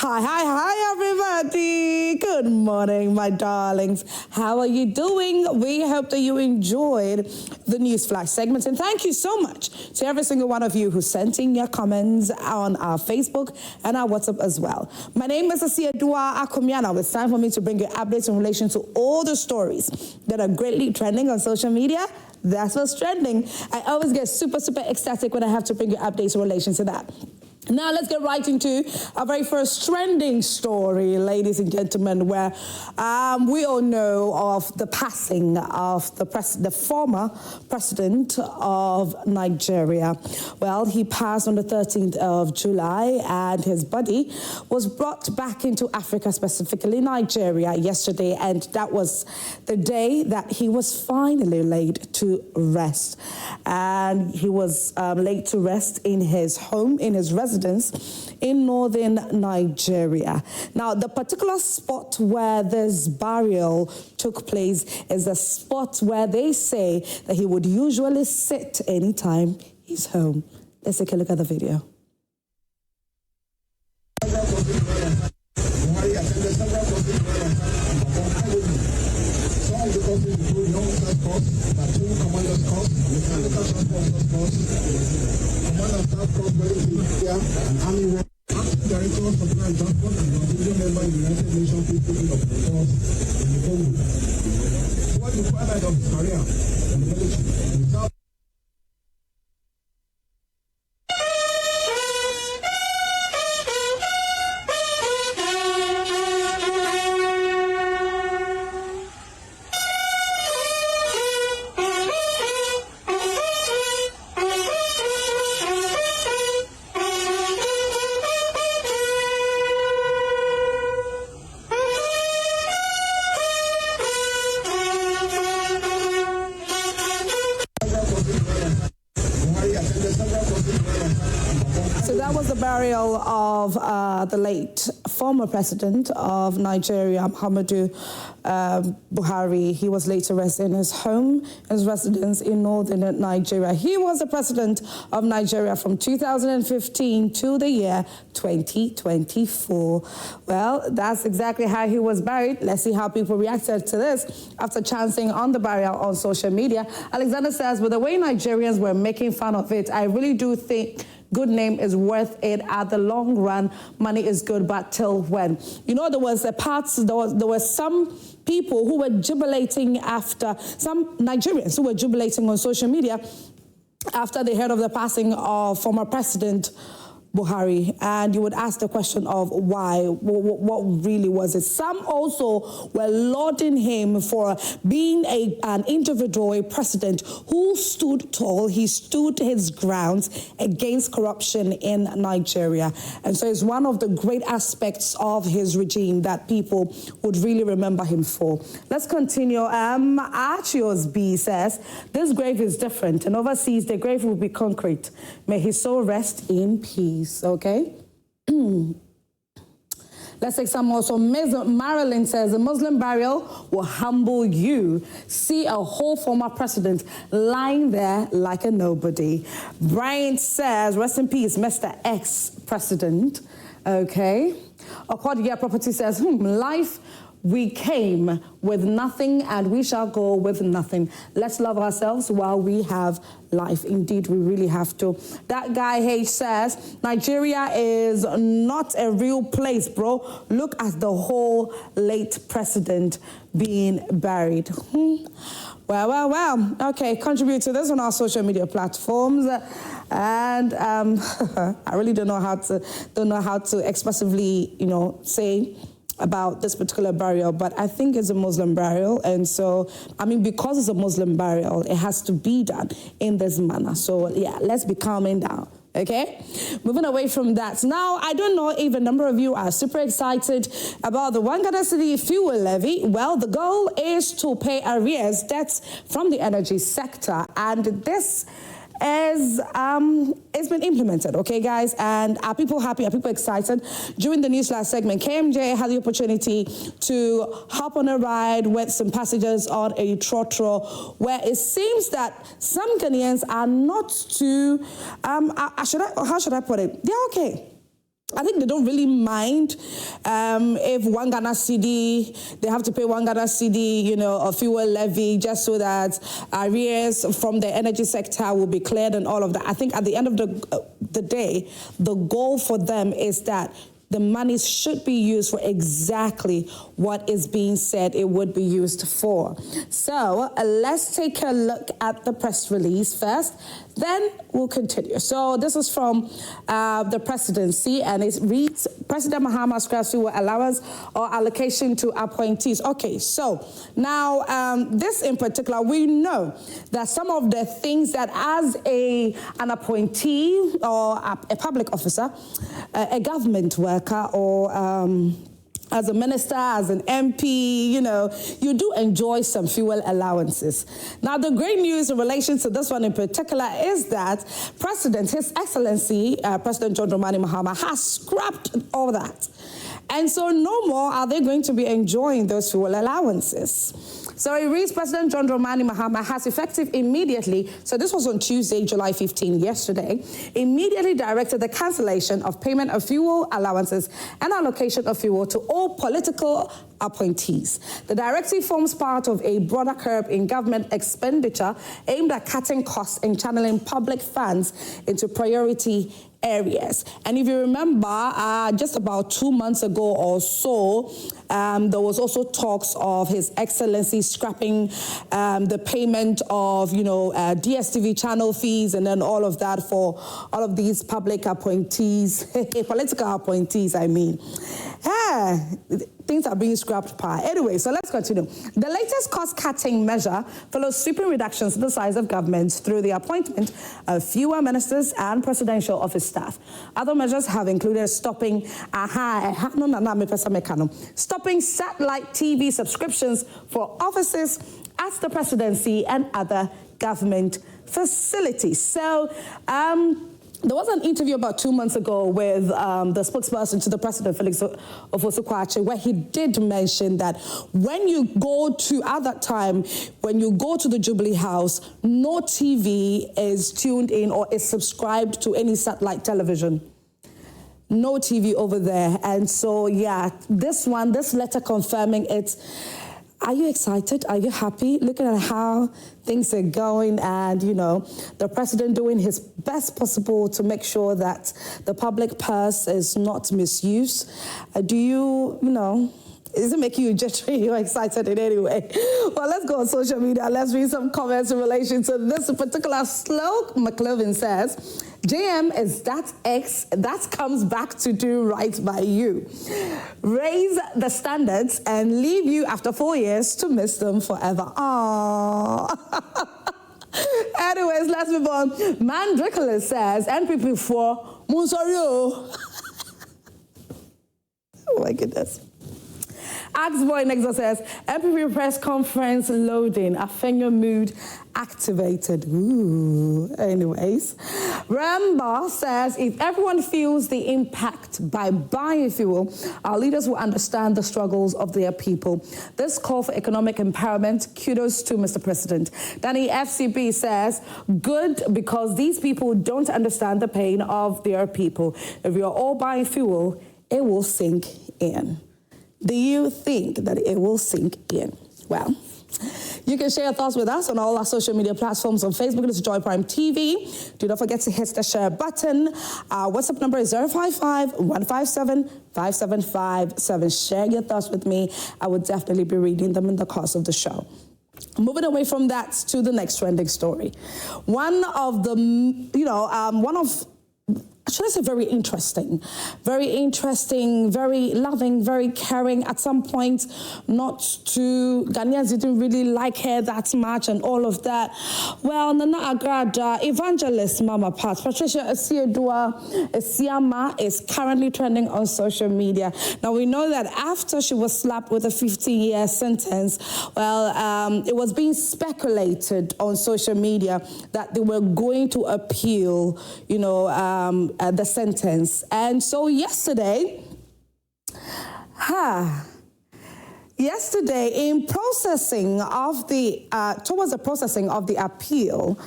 Hi, everybody. Good morning, my darlings. How are you doing? We hope that you enjoyed the Newsflash segment. And thank you so much to every single one of you who sent in your comments on our Facebook and our WhatsApp as well. My name is Asiedua Akomiana. It's time for me to bring you updates in relation to all the stories that are greatly trending on social media. That's what's trending. I always get super ecstatic when I have to bring you updates in relation to that. Now let's get right into our very first trending story, ladies and gentlemen, where we all know of the passing of the former president of Nigeria. Well, he passed on the 13th of July, and his body was brought back into Africa, specifically Nigeria, yesterday, and that was the day that he was finally laid to rest. And he was laid to rest in his home, in his residence in northern Nigeria. Now, the particular spot where this burial took place is a spot where they say that he would usually sit anytime he's home. Let's take a look at the video. So that was the burial of the late former president of Nigeria, Muhammadu Buhari. He was laid to rest in his home, his residence in northern Nigeria. He was the president of Nigeria from 2015 to the year 2024. Well, that's exactly how he was buried. Let's see how people reacted to this after chancing on the burial on social media. Alexander says, with the way Nigerians were making fun of it, I really do think good name is worth it at the long run. Money is good, but till when? You know, there were some people who were jubilating after, some Nigerians who were jubilating on social media after they heard of the passing of former President Buhari, and you would ask the question of why, what really was it? Some also were lauding him for being an individual, a president who stood tall. He stood his grounds against corruption in Nigeria. And so it's one of the great aspects of his regime that people would really remember him for. Let's continue. Archios B says, this grave is different, and overseas the grave will be concrete. May his soul rest in peace. Okay. Let's take some more. So Marilyn says, the Muslim burial will humble you. See a whole former president lying there like a nobody. Brian says, rest in peace, Mr. Ex-President. Okay. Okodia Property says, life, we came with nothing and we shall go with nothing. Let's love ourselves while we have life. Indeed, we really have to. That guy H says, Nigeria is not a real place, bro. Look at the whole late president being buried. Well. Okay, contribute to this on our social media platforms. And I really don't know how to expressively, say about this particular burial, but I think it's a Muslim burial, and so, because it's a Muslim burial, it has to be done in this manner. So, yeah, let's be calming down, okay? Moving away from that. Now, I don't know if a number of you are super excited about the One Ghana City fuel levy. Well, the goal is to pay arrears debts from the energy sector, and this it's been implemented, okay, guys? And are people happy? Are people excited? During the Newsflash segment, KMJ had the opportunity to hop on a ride with some passengers on a trotro, where it seems that some Ghanaians are not too, how should I put it? They're okay. I think they don't really mind if one Ghana cedi, they have to pay one Ghana cedi, a fuel levy, just so that arrears from the energy sector will be cleared and all of that. I think at the end of the day, the goal for them is that the money should be used for exactly what is being said it would be used for. So let's take a look at the press release first, then we'll continue. So this is from the presidency, and it reads, President Mahama scraps fuel allowance or allocation to appointees. Okay, so now this in particular, we know that some of the things that as an appointee or a public officer, a government worker, or as a minister, as an MP, you do enjoy some fuel allowances. Now, the great news in relation to this one in particular is that His Excellency, President John Dramani Mahama, has scrapped all that. And so no more are they going to be enjoying those fuel allowances. So it reads, President John Dramani Mahama has effective immediately, so this was on Tuesday, July 15, yesterday, immediately directed the cancellation of payment of fuel allowances and allocation of fuel to all political appointees. The directive forms part of a broader curb in government expenditure aimed at cutting costs and channeling public funds into priority areas. And if you remember, just about 2 months ago or so, there was also talks of His Excellency scrapping the payment of, DSTV channel fees and then all of that for all of these public appointees, political appointees, I mean. Things are being scrapped par. Anyway, so let's continue. The latest cost-cutting measure follows sweeping reductions in the size of governments through the appointment of fewer ministers and presidential office staff. Other measures have included stopping satellite TV subscriptions for offices at the presidency and other government facilities. So, there was an interview about 2 months ago with the spokesperson to the president, Felix Ofosu-Kwakye, where he did mention that when you go to the Jubilee House, no TV is tuned in or is subscribed to any satellite television. No TV over there. And so, yeah, this letter confirming it. Are you excited? Are you happy? Looking at how things are going and, the president doing his best possible to make sure that the public purse is not misused. Is it making you jittery? You're excited in any way? Well, let's go on social media. Let's read some comments in relation to this particular Slow McLovin says, JM is that X that comes back to do right by you. Raise the standards and leave you after 4 years to miss them forever. Aww. Anyways, let's move on. Mandricola says, NPP for Monsorio. Oh my goodness. Axboy Nexo says, MPP press conference loading, Afenyo mood activated. Ooh, anyways. Ramba says, if everyone feels the impact by buying fuel, our leaders will understand the struggles of their people. This call for economic empowerment, kudos to Mr. President. Danny FCB says, good, because these people don't understand the pain of their people. If you're all buying fuel, it will sink in. Do you think that it will sink in? Well, you can share your thoughts with us on all our social media platforms. On Facebook, it's Joy Prime TV. Do not forget to hit the share button. Our WhatsApp number is 055-157-5757. Share your thoughts with me. I would definitely be reading them in the course of the show. Moving away from that to the next trending story. One of should I say very interesting, very loving, very caring. At some point, Ghanaians didn't really like her that much and all of that. Well, Nana Agradaa, evangelist Mama Pat, Patricia Esiama is currently trending on social media. Now, we know that after she was slapped with a 15-year sentence, it was being speculated on social media that they were going to appeal, the sentence. And so yesterday, in processing of towards the processing of the appeal,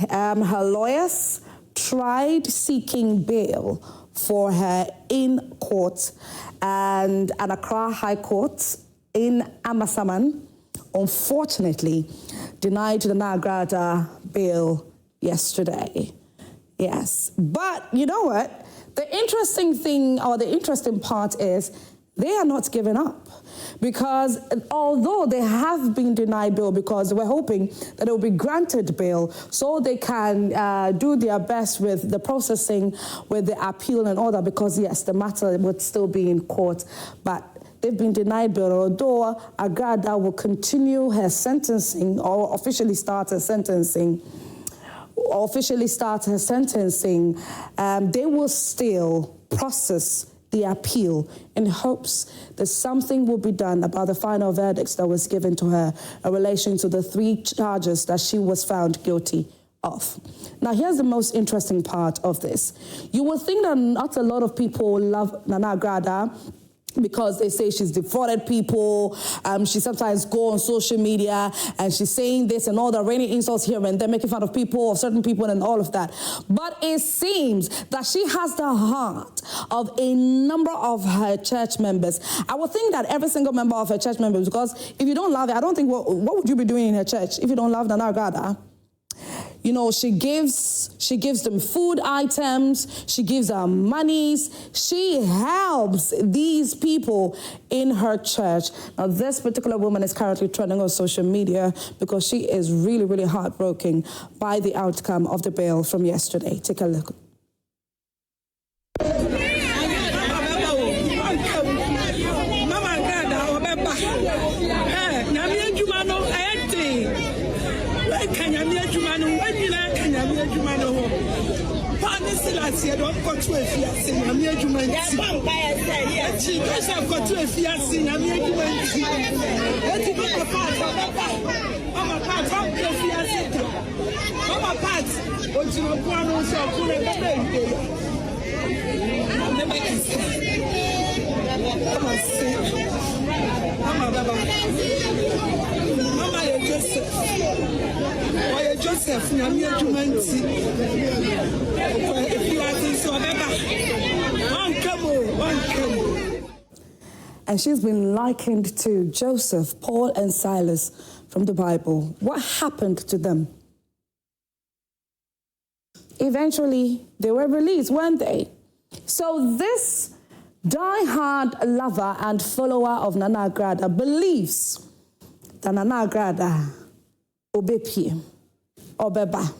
her lawyers tried seeking bail for her in court, and an Accra High Court in Amasaman, unfortunately, denied the Agradaa bail yesterday. Yes, but you know what? The interesting thing, or the interesting part is, they are not giving up, because although they have been denied bail, because we're hoping that it will be granted bail so they can do their best with the processing, with the appeal and all that, because yes, the matter would still be in court, but they've been denied bail. Although Agradaa will continue her sentencing, or officially start her sentencing, they will still process the appeal in hopes that something will be done about the final verdicts that was given to her in relation to the 3 charges that she was found guilty of. Now, here's the most interesting part of this. You will think that not a lot of people love Nana Agradaa because they say she's defrauded people. She sometimes go on social media and she's saying this and all the raining insults here and there, making fun of people, of certain people and all of that. But it seems that she has the heart of a number of her church members. I would think that every single member of her church members, because if you don't love it, I don't think, what would you be doing in her church if you don't love Nana Agradaa? You know, she gives them food items, she gives them monies, she helps these people in her church. Now, this particular woman is currently trending on social media because she is really, really heartbroken by the outcome of the bail from yesterday. Take a look. Silas, you don't go to a fias in a mere human. She does have got to a fias in a mere human. Let it be a part of a part of the fias. Mama Pat, but you know, one also put a baby. Never can say. Mama say, Mama Baba, Mama Joseph. Why Joseph, Namia Jumanti? If you are this or one. And she's been likened to Joseph, Paul, and Silas from the Bible. What happened to them? Eventually, they were released, weren't they? So this die-hard lover and follower of Nana Agradaa believes that Nana Agradaa obepie obeba.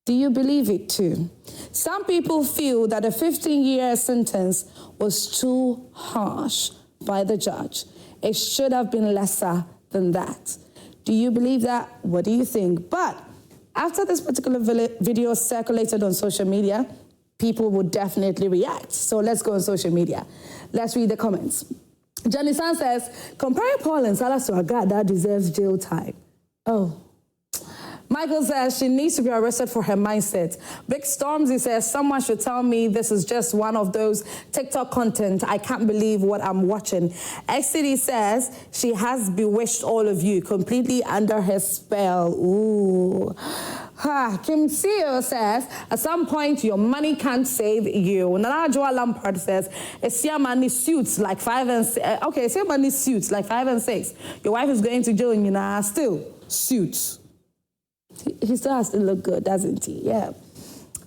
Do you believe it too? Some people feel that a 15-year sentence was too harsh by the judge. It should have been lesser than that. Do you believe that? What do you think? But after this particular video circulated on social media, people would definitely react. So let's go on social media. Let's read the comments. Johnny San says, comparing Paul and Silas to Agradaa deserves jail time. Oh. Michael says she needs to be arrested for her mindset. Big Stormzy says someone should tell me this is just one of those TikTok content. I can't believe what I'm watching. XCD says she has bewitched all of you completely under her spell. Ooh. Kim Seo says, at some point, your money can't save you. Nana Joa Lampard says, it's your money suits like 5 and 6. Okay, it's your money suits like 5 and 6. Your wife is going to jail, you know, still suits. He still has to look good, doesn't he? Yeah.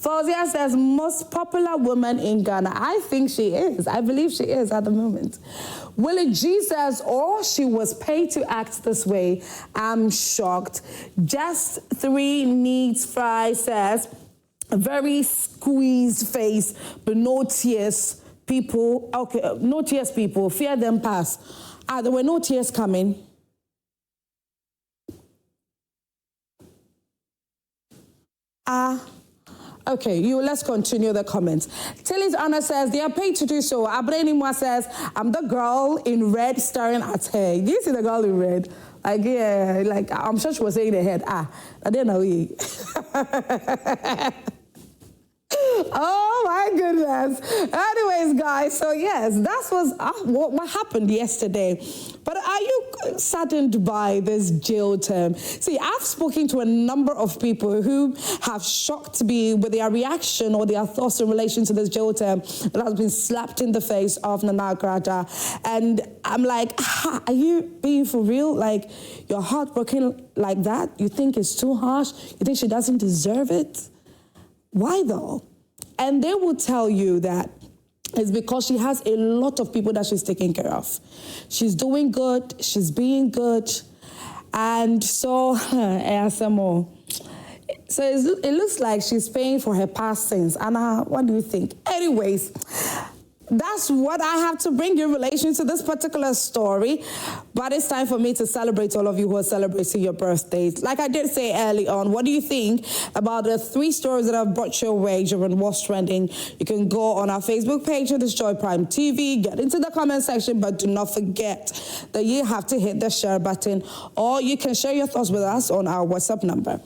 Fauzia says, most popular woman in Ghana. I think she is. I believe she is at the moment. Willie G says, oh, she was paid to act this way. I'm shocked. Just 3 needs fry says, a very squeezed face, but no tears. People, okay, no tears, people. Fear them pass. There were no tears coming. Okay, let's continue the comments. Tilly's Anna says, they are paid to do so. Abrenimwa says, I'm the girl in red staring at her. Do you see the girl in red? Like, yeah, like, I'm sure she was saying her head. I didn't know. Oh my goodness. Anyways, guys, so yes, that was what happened yesterday. But saddened by this jail term. See, I've spoken to a number of people who have shocked me with their reaction or their thoughts in relation to this jail term that has been slapped in the face of Nana Agradaa. And I'm like, are you being for real? Like, you're heartbroken like that? You think it's too harsh? You think she doesn't deserve it? Why though? And they will tell you that it's because she has a lot of people that she's taking care of. She's doing good, she's being good, and so, ASMO. So it looks like she's paying for her past sins. Anna, what do you think? Anyways, that's what I have to bring in relation to this particular story. But it's time for me to celebrate all of you who are celebrating your birthdays. Like I did say early on, what do you think about the 3 stories that I've brought your way during What's Trending? You can go on our Facebook page, it is Joy Prime TV, get into the comment section, but do not forget that you have to hit the share button, or you can share your thoughts with us on our WhatsApp number.